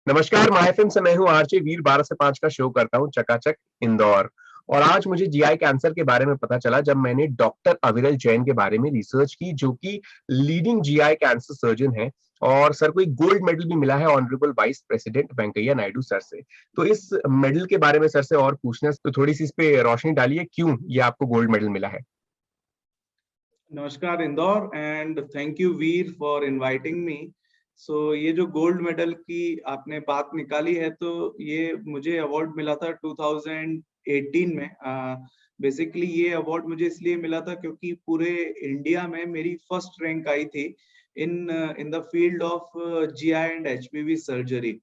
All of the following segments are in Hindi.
नमस्कार, माय एफएम से मैं हूँ आरजे वीर 12 से 5 का शो करता हूँ चकाचक इंदौर। और आज मुझे जीआई कैंसर के बारे में पता चला जब मैंने डॉक्टर अविरल जैन के बारे में रिसर्च की, जो कि लीडिंग जीआई कैंसर सर्जन हैं। और सर को एक गोल्ड मेडल भी मिला है honourable vice president Venkaiah Naidu sir से। तो इस मेडल के बारे में सर से और पूछना है, तो थोड़ी-सी इस पे रोशनी डालिए, क्यों ये आपको गोल्ड मेडल मिला है? नमस्कार Indore and thank you Veer for inviting me. So ये जो गोल्ड मेडल की आपने बात निकाली है, तो ये मुझे अवार्ड मिला था 2018 में। बेसिकली ये अवार्ड मुझे इसलिए मिला था क्योंकि पूरे इंडिया में मेरी फर्स्ट रैंक आई थी in in the field of GI and HPV surgery.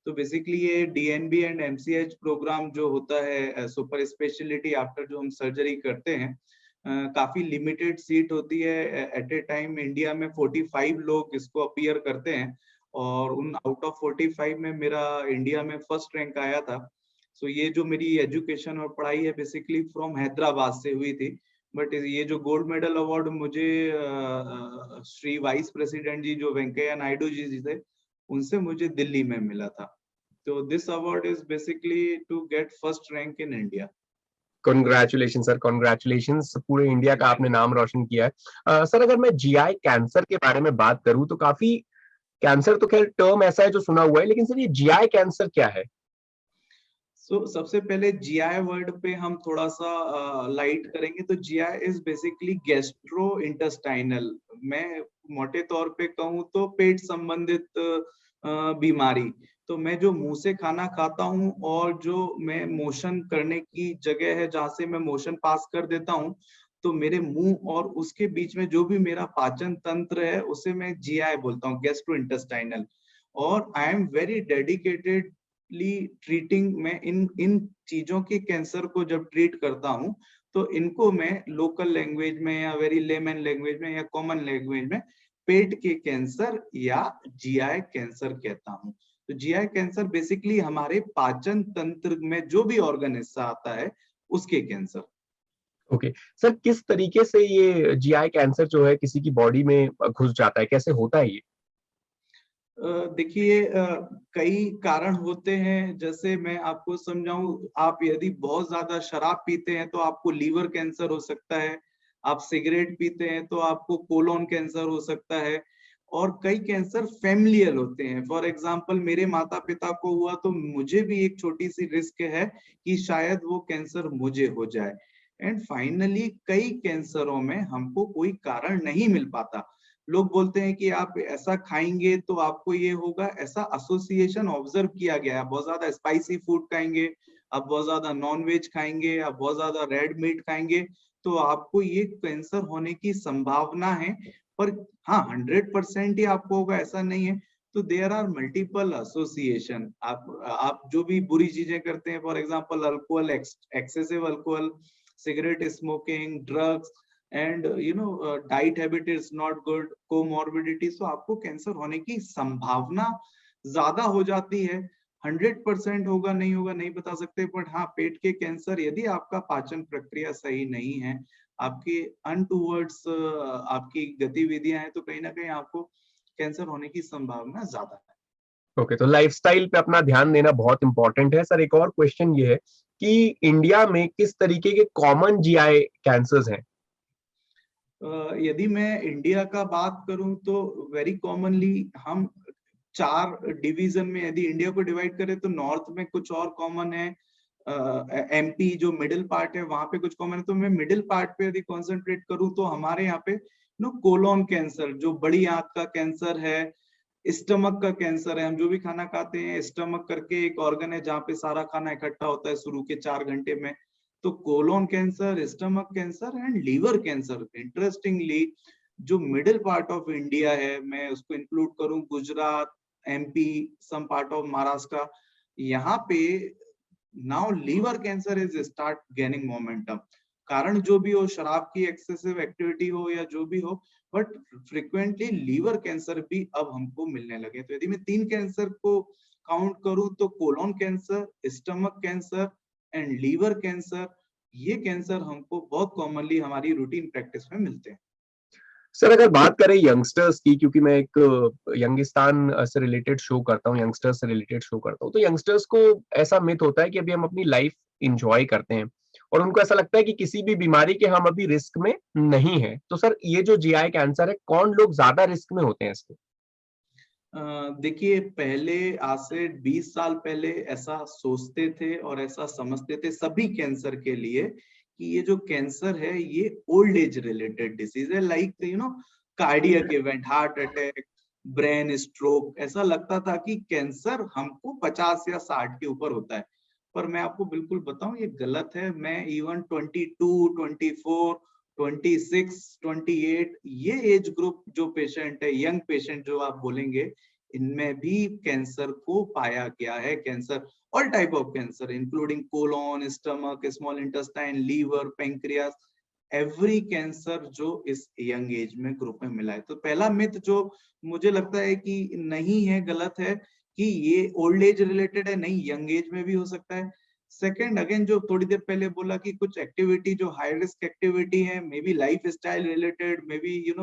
तो बेसिकली ये डीएनबी एंड एमसीएच प्रोग्राम जो होता है, सुपर स्पेशलिटी आफ्टर जो हम सर्जरी करते हैं, काफी लिमिटेड सीट होती है। एट ए टाइम इंडिया में 45 लोग इसको अपीयर करते हैं और उन आउट ऑफ 45 में मेरा इंडिया में फर्स्ट रैंक आया था। सो ये जो मेरी एजुकेशन और पढ़ाई है बेसिकली फ्रॉम हैदराबाद से हुई थी। बट ये जो गोल्ड मेडल अवार्ड मुझे श्री वाइस प्रेसिडेंट जी जो वेंकैया नायडू जी थे, उनसे मुझे दिल्ली में मिला था। तो this award is basically to get first rank in India. Congratulation sir, congratulation. पूरे इंडिया का आपने नाम रोशन किया है। सर, अगर मैं जीआई कैंसर के बारे में बात करूं तो काफी कैंसर तो खैर टर्म ऐसा है जो सुना हुआ है, लेकिन सर ये जीआई कैंसर क्या है? सबसे पहले जीआई वर्ड पे हम थोड़ा सा लाइट करेंगे। तो GI is basically gastro intestinal. मैं मोटे तौर पे कहूँ तो पेट संबंधित बीमारी। तो मैं जो मुंह से खाना खाता हूँ और जो मैं मोशन करने की जगह है जहां से मैं मोशन पास कर देता हूँ, तो मेरे मुंह और उसके बीच में जो भी मेरा पाचन तंत्र है उसे मैं जीआई बोलता हूँ, गैस्ट्रो इंटेस्टाइनल। और I am very dedicated treating. मैं इन इन चीजों के कैंसर को जब ट्रीट करता हूं, तो इनको मैं लोकल लैंग्वेज में या वेरी लेमन लैंग्वेज में या कॉमन लैंग्वेज में पेट के कैंसर या जीआई कैंसर कहता हूं। तो जीआई कैंसर बेसिकली हमारे पाचन तंत्र में जो भी ऑर्गन हिस्सा आता है उसके कैंसर। ओके। सर, किस तरीके से ये जीआई कैंसर जो है किसी की बॉडी में घुस जाता है, कैसे होता है ये? देखिए, कई कारण होते हैं। जैसे मैं आपको समझाऊं, आप यदि बहुत ज्यादा शराब पीते हैं तो आपको लीवर कैंसर हो सकता है। आप सिगरेट पीते हैं तो आपको कोलोन कैंसर हो सकता है। और कई कैंसर फैमिलियल होते हैं। फॉर एग्जाम्पल मेरे माता पिता को हुआ तो मुझे भी एक छोटी सी रिस्क है कि शायद वो कैंसर मुझे हो जाए। एंड फाइनली कई कैंसरों में हमको कोई कारण नहीं मिल पाता। लोग बोलते हैं कि आप ऐसा खाएंगे तो आपको ये होगा, ऐसा एसोसिएशन ऑब्जर्व किया गया है। आप बहुत ज्यादा स्पाइसी फूड खाएंगे, आप बहुत ज्यादा नॉन वेज खाएंगे, आप बहुत ज्यादा रेड मीट खाएंगे, तो आपको ये कैंसर होने की संभावना है। पर हाँ, 100% ही आपको होगा ऐसा नहीं है। तो देयर आर मल्टीपल एसोसिएशन। आप जो भी बुरी चीजें करते हैं, for example alcohol, excessive alcohol, cigarette smoking, drugs, and diet habit is not good, comorbidity, तो आपको कैंसर होने की संभावना ज्यादा हो जाती है। 100% होगा नहीं होगा नहीं बता सकते, बट हाँ, पेट के कैंसर यदि आपका पाचन प्रक्रिया सही नहीं है, आपके अनटूवर्ड्स आपकी गतिविधियां हैं, तो कहीं ना कहीं आपको कैंसर होने की संभावना ज्यादा है। ओके, तो लाइफस्टाइल पे अपना ध्यान देना बहुत इंपॉर्टेंट है। सर, एक और क्वेश्चन ये है कि इंडिया में किस तरीके के कॉमन जीआई कैंसर्स हैं? यदि मैं इंडिया का बात करूं तो वेरी कॉमनली हम 4 डिवीजन में यदि इंडिया को डिवाइड करें, तो नॉर्थ में कुछ और कॉमन है। एमपी जो मिडिल पार्ट है वहां पे कुछ कॉमन है। तो मैं मिडिल पार्ट पे यदि कॉन्सेंट्रेट करूं तो हमारे यहाँ पे कोलोन कैंसर, जो बड़ी आंत का कैंसर है, स्टमक का कैंसर है। हम जो भी खाना खाते हैं, स्टमक करके एक ऑर्गन है जहाँ पे सारा खाना इकट्ठा होता है शुरू के 4 घंटे में। तो colon cancer, stomach cancer and liver cancer. Interestingly जो मिडिल पार्ट ऑफ इंडिया है, मैं उसको इंक्लूड करूं Gujarat, MP, some part of Maharashtra, यहाँ पे now liver cancer is start gaining momentum. कारण जो भी हो, शराब की एक्सेसिव एक्टिविटी हो या जो भी हो, बट फ्रिक्वेंटली लीवर कैंसर भी अब हमको मिलने लगे। तो यदि मैं 3 कैंसर को काउंट करूं तो colon cancer, stomach cancer and liver cancer, ये कैंसर हमको बहुत कॉमनली हमारी रूटीन प्रैक्टिस में मिलते हैं। सर अगर बात करें यंगस्टर्स की, क्योंकि मैं एक यंगिस्तान से रिलेटेड शो करता हूँ, यंगस्टर्स से रिलेटेड शो करता हूँ, तो यंगस्टर्स को ऐसा मिथ होता है कि अभी हम अपनी लाइफ एंजॉय करते हैं और उनको ऐसा लगता है कि किसी भी बीमारी के हम अभी रिस्क में नहीं है। तो सर ये जो जीआई कैंसर है, कौन लोग ज्यादा रिस्क में होते हैं इसके? देखिए, पहले आज से 20 साल पहले ऐसा सोचते थे और ऐसा समझते थे सभी कैंसर के लिए कि ये जो कैंसर है ये ओल्ड एज रिलेटेड डिसीज है, like cardiac event, heart attack, brain stroke. ऐसा लगता था कि कैंसर हमको 50 या 60 के ऊपर होता है। पर मैं आपको बिल्कुल बताऊं, ये गलत है। मैं इवन 22, 24, 26, 28 ये एज ग्रुप जो पेशेंट है, यंग पेशेंट जो आप बोलेंगे, इनमें भी कैंसर को पाया गया है। Cancer, all type of cancer including colon, stomach, small intestine, liver, pancreas, every cancer जो इस यंग एज में ग्रुप में मिला है। तो पहला मिथ जो मुझे लगता है कि नहीं है, गलत है, कि ये ओल्ड एज रिलेटेड है। नहीं, यंग एज में भी हो सकता है। सेकंड, अगेन जो थोड़ी देर पहले बोला कि कुछ एक्टिविटी जो हाई रिस्क एक्टिविटी है, may be life style related, may be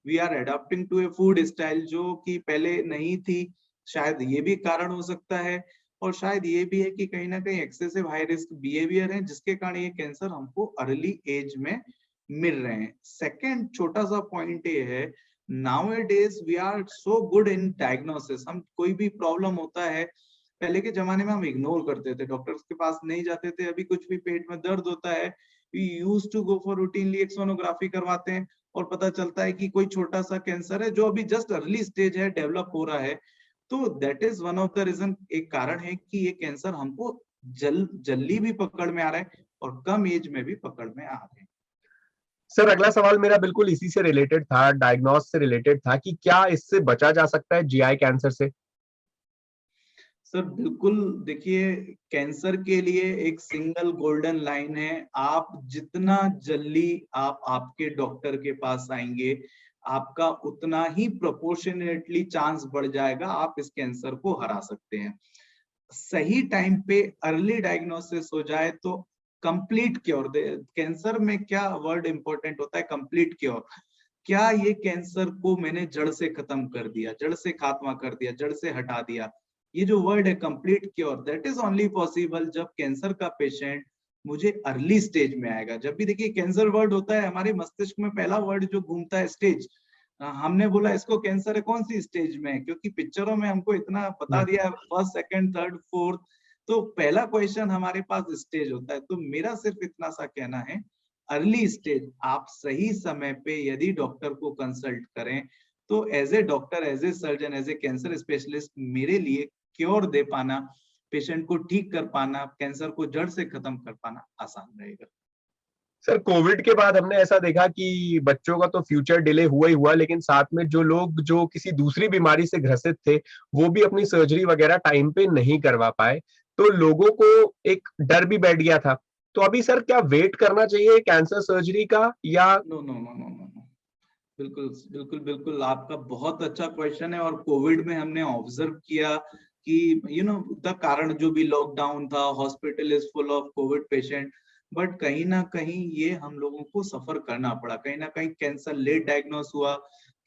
we are adopting to a food style जो कि पहले नहीं थी, शायद ये भी कारण हो सकता है। और शायद ये भी है कि कहीं ना कहीं एक्सेसिव हाई रिस्क बिहेवियर है जिसके कारण ये कैंसर हमको अर्ली एज में मिल रहे हैं। सेकंड छोटा सा पॉइंट ये है, nowadays we are so good in diagnosis. हम कोई भी प्रॉब्लम होता है, पहले के जमाने में हम इग्नोर करते थे, डॉक्टर्स के पास नहीं जाते थे। अभी कुछ भी पेट में दर्द होता है, we used to go for routinely एक सोनोग्राफी करवाते हैं और पता चलता है कि कोई छोटा सा कैंसर है जो अभी जस्ट अर्ली स्टेज है, डेवलप हो रहा है। तो that is one of the reason, एक कारण है कि ये कैंसर हमको जल्दी भी पकड़ में आ रहा है और कम एज में भी पकड़ में आ रहे हैं। सर अगला सवाल मेरा बिल्कुल इसी से रिलेटेड था, डायग्नोस से रिलेटेड था कि क्या इससे बचा जा सकता है जीआई कैंसर से? सर बिल्कुल, देखिए, कैंसर के लिए एक सिंगल गोल्डन लाइन है, आप जितना जल्दी आप आपके डॉक्टर के पास आएंगे, आपका उतना ही प्रोपोर्शनेटली चांस बढ़ जाएगा, आप इस कैंसर को हरा सकते हैं। सही टाइम पे अर्ली डायग्नोसिस हो जाए तो कंप्लीट क्योर। कैंसर में क्या वर्ड इंपॉर्टेंट होता है? Complete cure. क्या ये कैंसर को मैंने जड़ से खत्म कर दिया, जड़ से खात्मा कर दिया, जड़ से हटा दिया? ये जो वर्ड है complete cure, that is only possible जब कैंसर का पेशेंट मुझे अर्ली स्टेज में आएगा। जब भी देखिए कैंसर वर्ड होता है, हमारे मस्तिष्क में पहला वर्ड जो घूमता है स्टेज। हमने बोला इसको कैंसर है, कौन सी स्टेज में है? क्योंकि पिक्चरों में हमको इतना बता दिया, फर्स्ट, सेकंड, थर्ड, फोर्थ। तो पहला क्वेश्चन हमारे पास स्टेज होता है। तो मेरा सिर्फ इतना सा कहना है, अर्ली स्टेज आप सही समय पे यदि डॉक्टर को कंसल्ट करें तो as a doctor, as a surgeon, as a cancer specialist, मेरे लिए क्योर दे पाना, पेशेंट को ठीक कर पाना, कैंसर को जड़ से खत्म कर पाना आसान रहेगा। सर कोविड के बाद हमने ऐसा देखा कि बच्चों का तो फ्यूचर डिले हुआ ही हुआ, लेकिन साथ में जो लोग जो किसी दूसरी बीमारी से ग्रसित थे वो भी अपनी सर्जरी वगैरह टाइम पे नहीं करवा पाए, तो लोगों को एक डर भी बैठ गया था। तो अभी सर क्या वेट करना चाहिए कैंसर सर्जरी का या? No no no no no no, बिल्कुल बिल्कुल बिल्कुल, आपका बहुत अच्छा क्वेश्चन है। और कोविड में हमने ऑब्जर्व किया कि द कारण जो भी लॉकडाउन था, hospital is full of Covid patient, but कहीं ना कहीं ये हम लोगों को सफर करना पड़ा। कहीं ना कहीं कैंसर लेट डायग्नोस हुआ,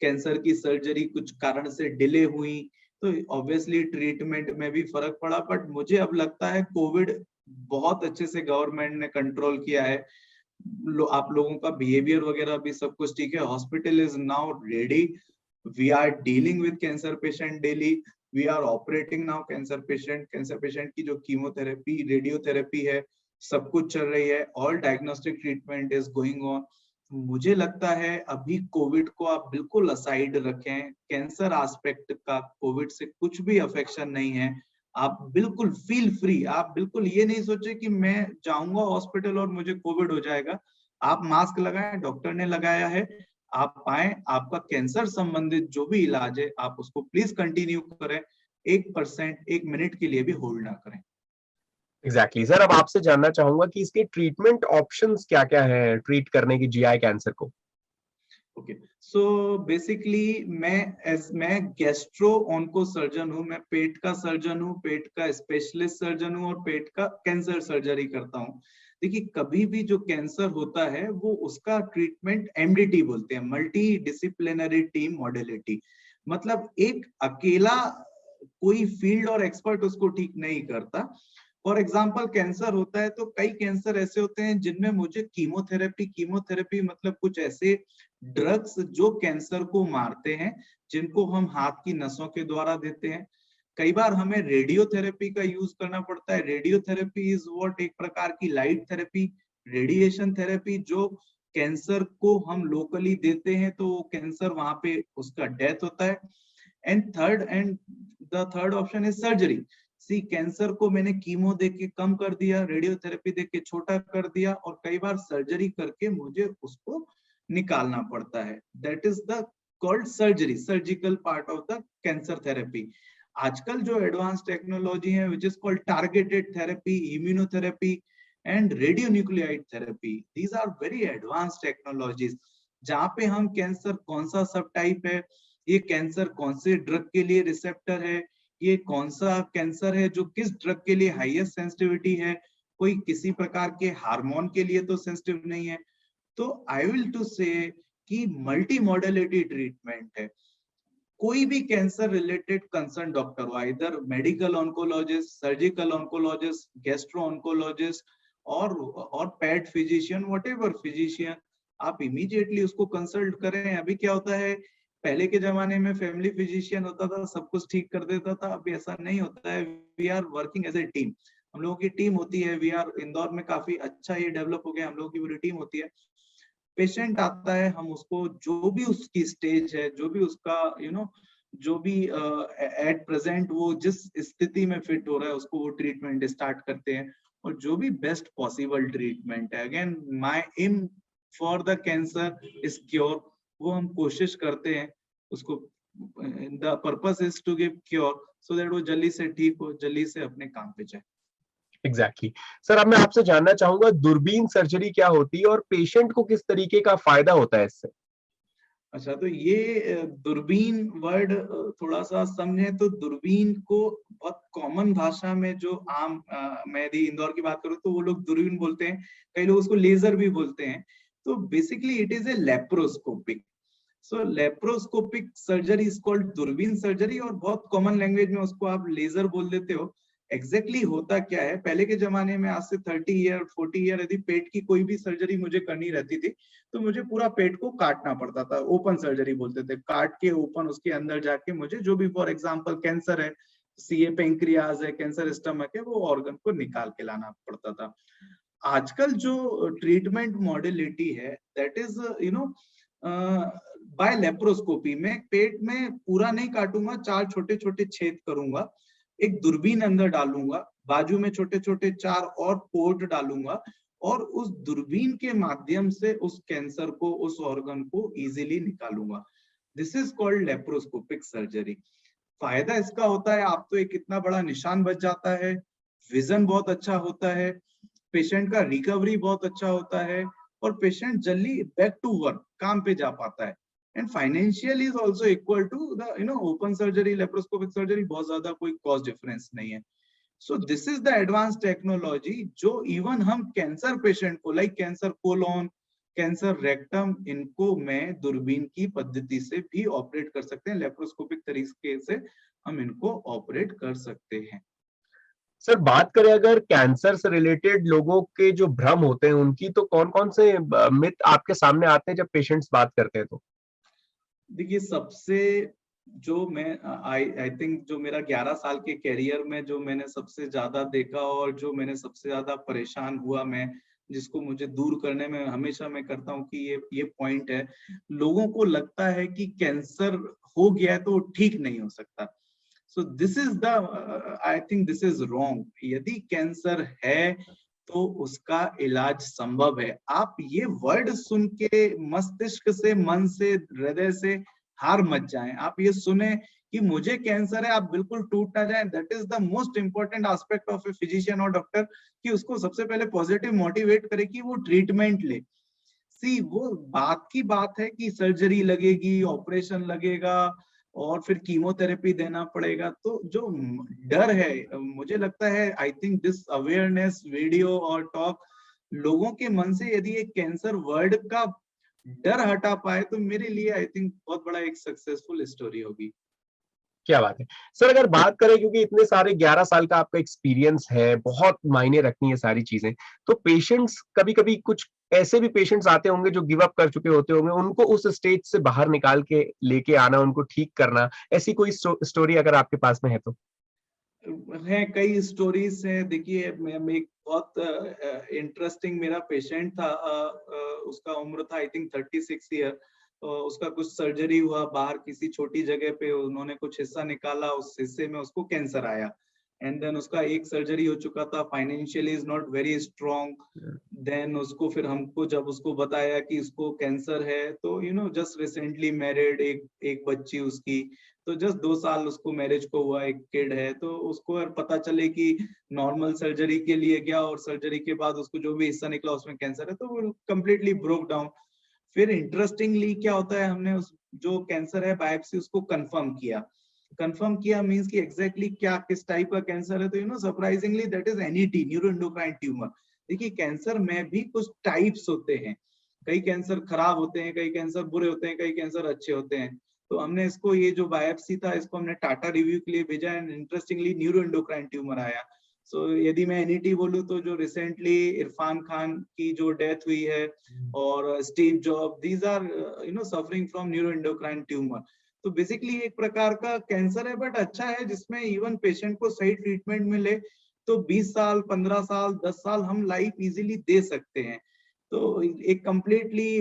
कैंसर की सर्जरी कुछ कारण से डिले हुई, तो ऑब्वियसली ट्रीटमेंट में भी फर्क पड़ा। बट मुझे अब लगता है कोविड बहुत अच्छे से गवर्नमेंट ने कंट्रोल किया है। आप लोगों का बिहेवियर वगैरह भी सब कुछ ठीक है। Hospital is now ready, we are dealing with cancer patient daily, we are operating now cancer patient. Cancer patient की जो कीमोथेरेपी, रेडियोथेरेपी है, सब कुछ चल रही है। All diagnostic treatment is going on. मुझे लगता है अभी कोविड को आप बिल्कुल असाइड रखें, कैंसर एस्पेक्ट का कोविड से कुछ भी अफेक्शन नहीं है। आप बिल्कुल फील फ्री, आप बिल्कुल ये नहीं सोचे कि मैं जाऊंगा हॉस्पिटल और मुझे कोविड हो जाएगा। आप मास्क लगाएं, डॉक्टर ने लगाया है, आप आए, आपका कैंसर संबंधित जो भी इलाज है आप उसको प्लीज कंटिन्यू करें। 1%, 1 मिनट के लिए भी होल्ड ना करें। एग्जैक्टली सर अब आपसे जानना चाहूंगा कि इसके ट्रीटमेंट ऑप्शंस क्या क्या हैं ट्रीट करने की जीआई कैंसर को? ओके, सो बेसिकली मैं गैस्ट्रो ऑन्को सर्जन हूँ। मैं पेट का सर्जन हूँ, पेट का स्पेशलिस्ट सर्जन हूँ और पेट का कैंसर सर्जरी करता हूँ। देखिए कभी भी जो कैंसर होता है वो उसका ट्रीटमेंट एमडीटी बोलते हैं, मल्टी डिसिप्लिनरी टीम मॉडलिटी। मतलब एक अकेला कोई फील्ड और एक्सपर्ट उसको ठीक नहीं करता। फॉर एग्जाम्पल कैंसर होता है तो कई कैंसर ऐसे होते हैं जिनमें मुझे कीमोथेरेपी मतलब कुछ ऐसे ड्रग्स जो कैंसर को मारते हैं, जिनको हम हाथ की नसों के द्वारा देते हैं। कई बार हमें रेडियोथेरेपी का यूज करना पड़ता है। रेडियोथेरेपी इज व्हाट, एक प्रकार की लाइट थेरेपी, रेडिएशन थेरेपी, जो कैंसर को हम लोकली देते हैं तो कैंसर वहां पे उसका डेथ होता है। And the third option is surgery. See cancer को मैंने कीमो दे के कम कर दिया, रेडियोथेरेपी दे के छोटा कर दिया, और कई बार सर्जरी करके मुझे उसको निकालना पड़ता है। That is the called surgery, surgical part of the cancer therapy. आजकल जो एडवांस टेक्नोलॉजी है which is called targeted therapy, immunotherapy and radionuclide therapy, these are very advance technologies, जहां पे हम कैंसर कौन सा सब टाइप है, ये कैंसर कौन से ड्रग के लिए रिसेप्टर है, ये कौन सा कैंसर है जो किस ड्रग के लिए हाईएस्ट सेंसिटिविटी है, कोई किसी प्रकार के हार्मोन के लिए तो सेंसिटिव नहीं है। तो आई विल टू से कि मल्टी मॉडलिटी ट्रीटमेंट है। कोई भी कैंसर रिलेटेड कंसर्न डॉक्टर हो, इधर medical oncologist, surgical oncologist, gastro oncologist और पेट फिजिशियन, व्हाटएवर फिजिशियन, आप इमीडिएटली उसको कंसल्ट करें। अभी क्या होता है, पहले के जमाने में फैमिली फिजिशियन होता था, सब कुछ ठीक कर देता था, अभी ऐसा नहीं होता है। We are working as a team, हम लोगों की टीम होती है। वी आर इंदौर में काफी अच्छा ये डेवलप हो गया, हम लोगों की पूरी टीम होती है। पेशेंट आता है, हम उसको जो भी उसकी स्टेज है, जो भी उसका जो भी एट प्रेजेंट वो जिस स्थिति में फिट हो रहा है उसको वो ट्रीटमेंट स्टार्ट करते हैं, और जो भी बेस्ट पॉसिबल ट्रीटमेंट है। Again my aim for the cancer is cure, वो हम कोशिश करते हैं उसको, the purpose is to give cure so that वो जल्दी से ठीक हो, जल्दी से अपने काम पे जाए। एग्जैक्टली। सर, अब मैं आपसे जानना चाहूंगा, दूरबीन सर्जरी क्या होती है और पेशेंट को किस तरीके का फायदा होता है इससे? अच्छा, तो ये दूरबीन वर्ड थोड़ा सा समझे तो दूरबीन को बहुत कॉमन भाषा में जो आम मैं यदि इंदौर की बात करूं तो वो लोग दूरबीन बोलते हैं, कई लोग उसको लेजर भी बोलते हैं। तो basically it is a laparoscopic, so laparoscopic surgery is called दूरबीन सर्जरी, और बहुत कॉमन लैंग्वेज में उसको आप लेजर बोल देते हो। एग्जैक्टली होता क्या है, पहले के जमाने में आज से 30 ईयर 40 ईयर यदि पेट की कोई भी सर्जरी मुझे करनी रहती थी तो मुझे पूरा पेट को काटना पड़ता था, ओपन सर्जरी बोलते थे। काट के ओपन उसके अंदर जाके मुझे जो भी फॉर एग्जांपल कैंसर है, सीए पेंक्रियाज है, कैंसर स्टमक है, वो ऑर्गन को निकाल के लाना पड़ता था। आजकल जो ट्रीटमेंट मॉडलिटी है दैट इज बाय लेप्रोस्कोपी, में पेट में पूरा नहीं काटूंगा, 4 छोटे छोटे छेद करूंगा, एक दूरबीन अंदर डालूंगा, बाजू में छोटे छोटे 4 और पोर्ट डालूंगा, और उस दूरबीन के माध्यम से उस कैंसर को, उस ऑर्गन को इजीली निकालूंगा। This is called laparoscopic surgery. फायदा इसका होता है, आप तो एक इतना बड़ा निशान बच जाता है, विजन बहुत अच्छा होता है, पेशेंट का रिकवरी बहुत अच्छा होता है, और पेशेंट जल्दी बैक टू वर्क, काम पे जा पाता है। And financial is also equal to the open surgery, laparoscopic surgery, बहुत ज्यादा कोई कॉस्ट डिफरेंस नहीं है। So this is the advance technology जो इवन हम कैंसर पेशेंट को, like cancer colon, cancer rectum, इनको मैं दूरबीन की पद्धति से भी ऑपरेट कर सकते हैं, लेप्रोस्कोपिक तरीके से हम इनको ऑपरेट कर सकते हैं। सर, बात करें अगर कैंसर से रिलेटेड लोगों के जो भ्रम होते हैं उनकी, तो कौन कौन से मिथ आपके सामने आते हैं जब पेशेंट्स बात करते हैं तो? देखिए सबसे जो मैं आई थिंक जो मेरा 11 साल के करियर में जो मैंने सबसे ज्यादा देखा और जो मैंने सबसे ज्यादा परेशान हुआ, मैं जिसको मुझे दूर करने में हमेशा मैं करता हूँ कि ये पॉइंट है, लोगों को लगता है कि कैंसर हो गया है तो ठीक नहीं हो सकता। सो this is the I think this is wrong. यदि कैंसर है तो उसका इलाज संभव है। आप ये वर्ड सुन के मस्तिष्क से, मन से, हृदय से हार मत जाएं। आप ये सुने कि मुझे कैंसर है, आप बिल्कुल टूट ना जाएं। That is the most important aspect of a physician और डॉक्टर, कि उसको सबसे पहले पॉजिटिव मोटिवेट करे कि वो ट्रीटमेंट ले। सी वो बात की बात है कि सर्जरी लगेगी, ऑपरेशन लगेगा और फिर कीमोथेरेपी देना पड़ेगा, तो जो डर है, मुझे लगता है I think this awareness video और टॉक लोगों के मन से यदि एक कैंसर वर्ड का डर हटा पाए तो मेरे लिए आई थिंक बहुत बड़ा एक सक्सेसफुल स्टोरी होगी। क्या बात है। सर अगर बात करें, क्योंकि इतने सारे 11 साल का आपका एक्सपीरियंस है, बहुत मायने रखती है सारी चीज़ें। तो पेशेंट्स कभी-कभी कुछ ऐसे भी पेशेंट्स आते होंगे जो गिव अप कर चुके होते होंगे, उनको उस स्टेज से बाहर निकाल के लेके आना, उनको ठीक करना, ऐसी कोई स्टोरी अगर आपके पास में है तो? है, कई स्टोरीज हैं। देखिए मैं एक बहुत इंटरेस्टिंग मेरा पेशेंट था, उसका उम्र था आई थिंक 36 ईयर। उसका कुछ सर्जरी हुआ बाहर किसी छोटी जगह पे, उन्होंने कुछ हिस्सा निकाला, उस हिस्से में उसको कैंसर आया। एंड देन उसका एक सर्जरी हो चुका था, financially is not very strong. Then उसको फिर हमको जब उसको बताया कि इसको कैंसर है, तो जस्ट रिसेंटली मैरिड, एक एक बच्ची उसकी, तो जस्ट 2 साल उसको मैरिज को हुआ, एक किड है। तो उसको अगर पता चले कि नॉर्मल सर्जरी के लिए गया और सर्जरी के बाद उसको जो भी हिस्सा निकला उसमें कैंसर है, तो वो कम्प्लीटली ब्रोक डाउन। फिर इंटरेस्टिंगली क्या होता है, हमने उस जो कैंसर है बायोप्सी उसको कंफर्म किया। कंफर्म किया मींस कि एग्जैक्टली क्या किस टाइप का कैंसर है, तो surprisingly that is NET, neuroendocrine tumour. देखिए कैंसर में भी कुछ टाइप्स होते हैं, कई कैंसर खराब होते हैं, कई कैंसर बुरे होते हैं, कई कैंसर अच्छे होते हैं। तो हमने इसको, ये जो बायोप्सी था इसको हमने टाटा रिव्यू के लिए भेजा एंड इंटरेस्टिंगली न्यूरोएंडोक्राइन ट्यूमर आया। सो यदि मैं एनईटी बोलूं तो जो रिसेंटली इरफान खान की जो डेथ हुई है और Steve Job, these are suffering from neuroendocrine tumour. तो बेसिकली एक प्रकार का कैंसर है, बट अच्छा है, जिसमें इवन पेशेंट को सही ट्रीटमेंट मिले तो 20 साल 15 साल 10 साल हम लाइफ इजीली दे सकते हैं। तो एक कंप्लीटली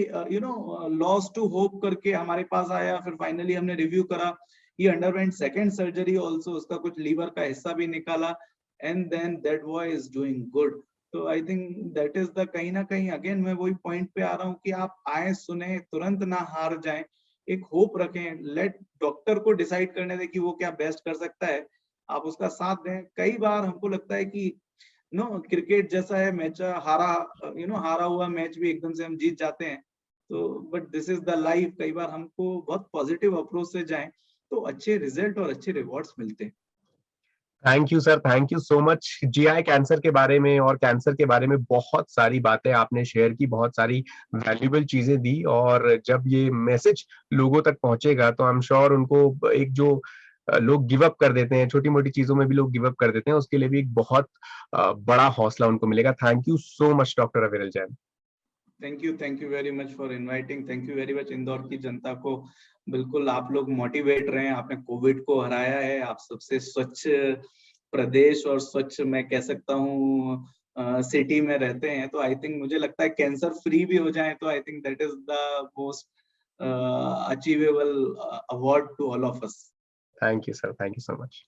लॉस टू होप करके हमारे पास आया। फिर फाइनली हमने रिव्यू करा, he underwent second surgery also, उसका कुछ लीवर का हिस्सा भी निकाला and then that boy is doing good. तो I think that is the, कहीं ना कहीं अगेन मैं वही पॉइंट पे आ रहा हूँ कि आप आए, सुने, तुरंत ना हार जाएं, एक होप रखें, लेट डॉक्टर को डिसाइड करने दें कि वो क्या बेस्ट कर सकता है, आप उसका साथ दें। कई बार हमको लगता है कि क्रिकेट जैसा है, मैच हारा, हारा हुआ मैच भी एकदम से हम जीत जाते हैं। तो but this is the life, कई बार हमको बहुत पॉजिटिव अप्रोच से जाएं तो अच्छे रिजल्ट और अच्छे रिवॉर्ड्स मिलते हैं। Thank you sir, thank you so much. GI cancer के बारे में और कैंसर के बारे में बहुत सारी बातें आपने शेयर की, बहुत सारी वैल्यूएबल चीजें दी, और जब ये मैसेज लोगों तक पहुंचेगा तो आई एम श्योर उनको एक जो लोग गिव अप कर देते हैं, छोटी-मोटी चीजों में भी लोग गिव अप कर देते हैं, उसके लिए भी एक बहुत बड़ा हौसला उनको मिलेगा। Thank you so much doctor Aviral Jain. Thank you very much for inviting. Thank you very much Indore की जनता को। बिल्कुल आप लोग मोटिवेट रहे, आपने कोविड को हराया है, आप सबसे स्वच्छ प्रदेश और स्वच्छ मैं कह सकता हूँ सिटी में रहते हैं। तो आई थिंक मुझे लगता है कैंसर फ्री भी हो जाए तो I think that is the most achievable award to all of us. Thank you sir, thank you so much.